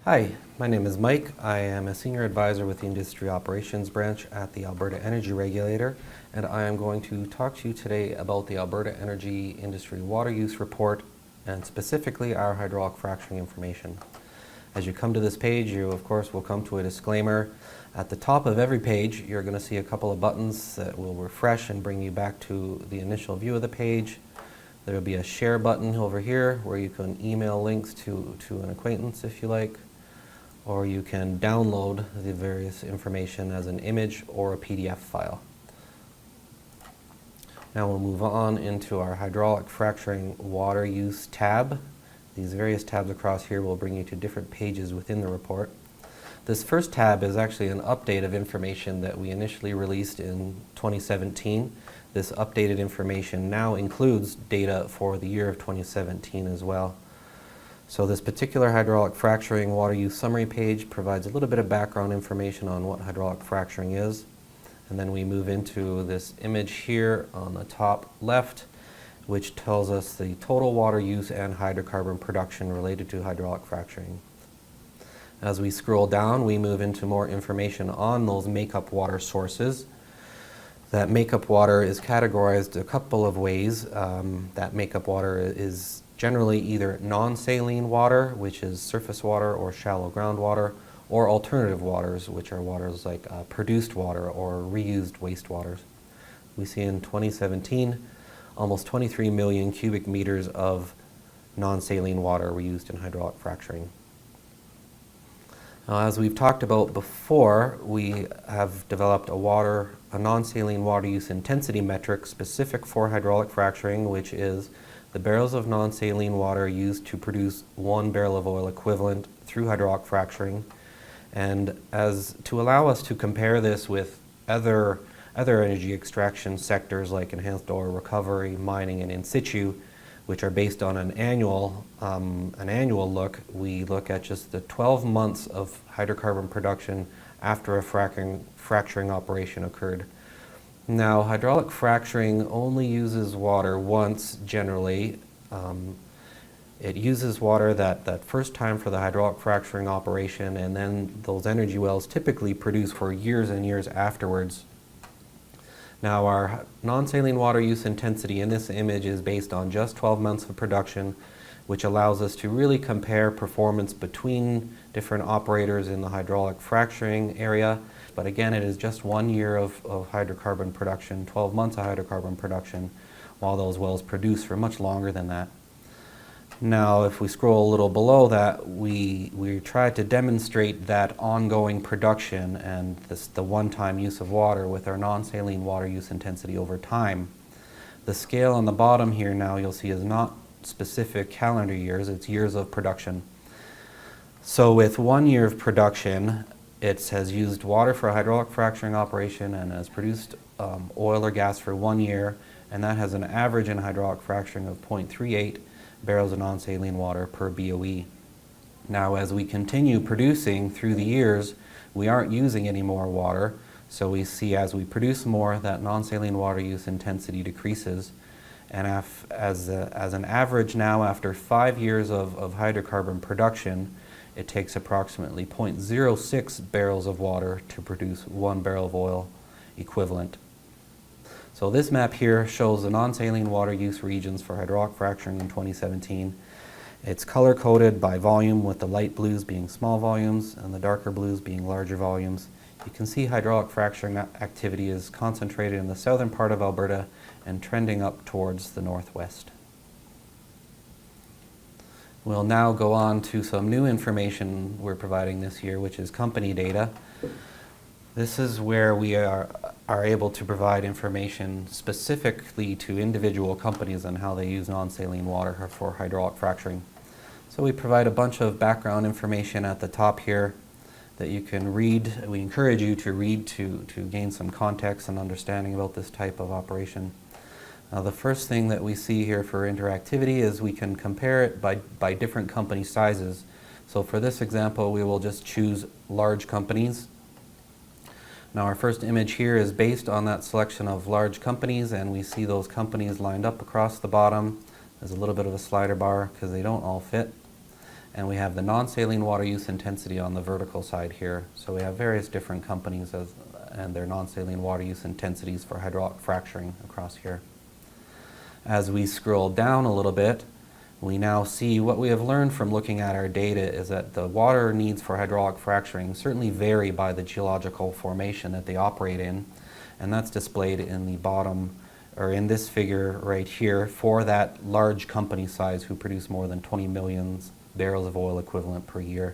Hi, my name is Mike. I am a senior advisor with the Industry Operations Branch at the Alberta Energy Regulator, and I am going to talk to you today about the Alberta Energy Industry Water Use Report, and specifically our hydraulic fracturing information. As you come to this page, you of course will come to a disclaimer. At the top of every page, you're going to see a couple of buttons that will refresh and bring you back to the initial view of the page. There will be a share button over here where you can email links to an acquaintance if you like, or you can download the various information as an image or a PDF file. Now we'll move on into our hydraulic fracturing water use tab. These various tabs across here will bring you to different pages within the report. This first tab is actually an update of information that we initially released in 2017. This updated information now includes data for the year of 2017 as well. So this particular hydraulic fracturing water use summary page provides a little bit of background information on what hydraulic fracturing is. And then we move into this image here on the top left, which tells us the total water use and hydrocarbon production related to hydraulic fracturing. As we scroll down, we move into more information on those makeup water sources. That makeup water is categorized a couple of ways. That makeup water is generally either non-saline water, which is surface water or shallow groundwater, or alternative waters, which are waters like produced water or reused wastewaters. We see in 2017 almost 23 million cubic meters of non-saline water were used in hydraulic fracturing. Now, as we've talked about before, we have developed a non-saline water use intensity metric specific for hydraulic fracturing, which is the barrels of non-saline water used to produce 1 barrel of oil equivalent through hydraulic fracturing. And to allow us to compare this with other energy extraction sectors like enhanced oil recovery, mining, and in situ, which are based on an annual look, we look at just the 12 months of hydrocarbon production after a fracturing operation occurred. Now, hydraulic fracturing only uses water once generally. It uses water that first time for the hydraulic fracturing operation, and then those energy wells typically produce for years and years afterwards. Now, our non-saline water use intensity in this image is based on just 12 months of production, which allows us to really compare performance between different operators in the hydraulic fracturing area. But again, it is just 1 year of hydrocarbon production, 12 months of hydrocarbon production, while those wells produce for much longer than that. Now, if we scroll a little below that, we try to demonstrate that ongoing production and the one-time use of water with our non-saline water use intensity over time. The scale on the bottom here now you'll see is not specific calendar years, it's years of production. So with 1 year of production, it has used water for a hydraulic fracturing operation and has produced oil or gas for 1 year, and that has an average in hydraulic fracturing of 0.38 barrels of non-saline water per BOE. Now, as we continue producing through the years, we aren't using any more water, so we see as we produce more, that non-saline water use intensity decreases. And as an average now, after 5 years of hydrocarbon production, it takes approximately 0.06 barrels of water to produce 1 barrel of oil equivalent. So this map here shows the non-saline water use regions for hydraulic fracturing in 2017. It's color-coded by volume, with the light blues being small volumes and the darker blues being larger volumes. You can see hydraulic fracturing activity is concentrated in the southern part of Alberta and trending up towards the northwest. We'll now go on to some new information we're providing this year, which is company data. This is where we are able to provide information specifically to individual companies on how they use non-saline water for hydraulic fracturing. So we provide a bunch of background information at the top here that you can read. We encourage you to read to gain some context and understanding about this type of operation. Now, the first thing that we see here for interactivity is we can compare it by different company sizes. So for this example, we will just choose large companies. Now our first image here is based on that selection of large companies, and we see those companies lined up across the bottom. There's a little bit of a slider bar because they don't all fit. And we have the non-saline water use intensity on the vertical side here. So we have various different companies and their non-saline water use intensities for hydraulic fracturing across here. As we scroll down a little bit, we now see what we have learned from looking at our data is that the water needs for hydraulic fracturing certainly vary by the geological formation that they operate in, and that's displayed in the bottom, or in this figure right here, for that large company size who produce more than 20 million barrels of oil equivalent per year.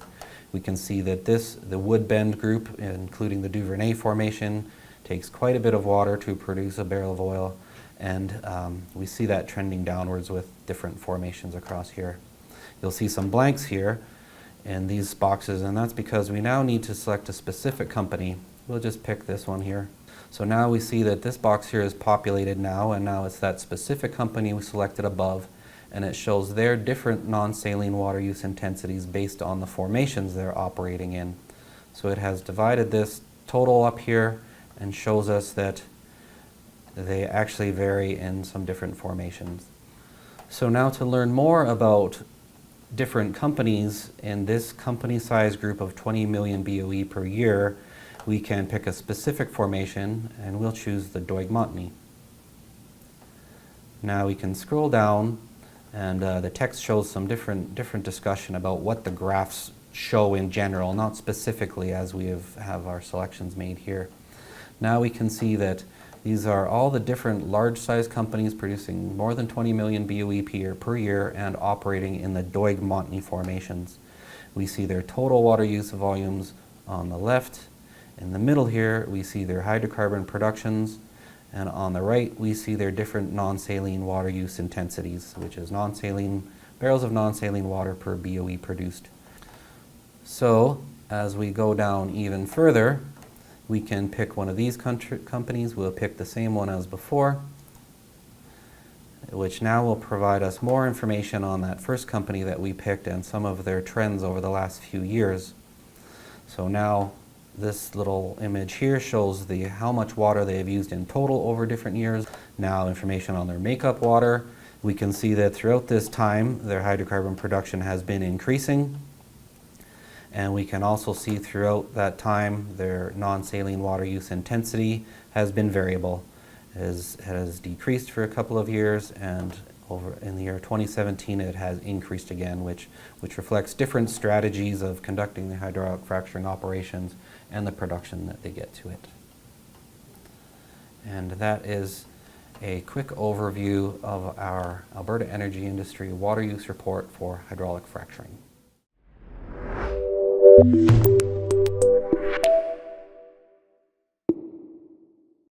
We can see that the Woodbend group, including the Duvernay formation, takes quite a bit of water to produce a barrel of oil, and we see that trending downwards with different formations across here. You'll see some blanks here in these boxes, and that's because we now need to select a specific company. We'll just pick this one here. So now we see that this box here is populated now, and now it's that specific company we selected above, and it shows their different non-saline water use intensities based on the formations they're operating in. So it has divided this total up here and shows us that they actually vary in some different formations. So now to learn more about different companies in this company size group of 20 million BOE per year, we can pick a specific formation, and we'll choose the Doig-Montney. Now we can scroll down, and the text shows some different discussion about what the graphs show in general, not specifically as we have our selections made here. Now we can see that these are all the different large-sized companies producing more than 20 million BOE per year and operating in the Doig-Montney formations. We see their total water use volumes on the left. In the middle here, we see their hydrocarbon productions, and on the right, we see their different non-saline water use intensities, which is barrels of non-saline water per BOE produced. So, as we go down even further, we can pick one of these companies. We'll pick the same one as before, which now will provide us more information on that first company that we picked and some of their trends over the last few years. So now this little image here shows how much water they have used in total over different years. Now information on their makeup water. We can see that throughout this time their hydrocarbon production has been increasing. And we can also see throughout that time their non-saline water use intensity has been variable. It has decreased for a couple of years, and over in the year 2017 it has increased again, which reflects different strategies of conducting the hydraulic fracturing operations and the production that they get to it. And that is a quick overview of our Alberta Energy Industry Water Use Report for hydraulic fracturing.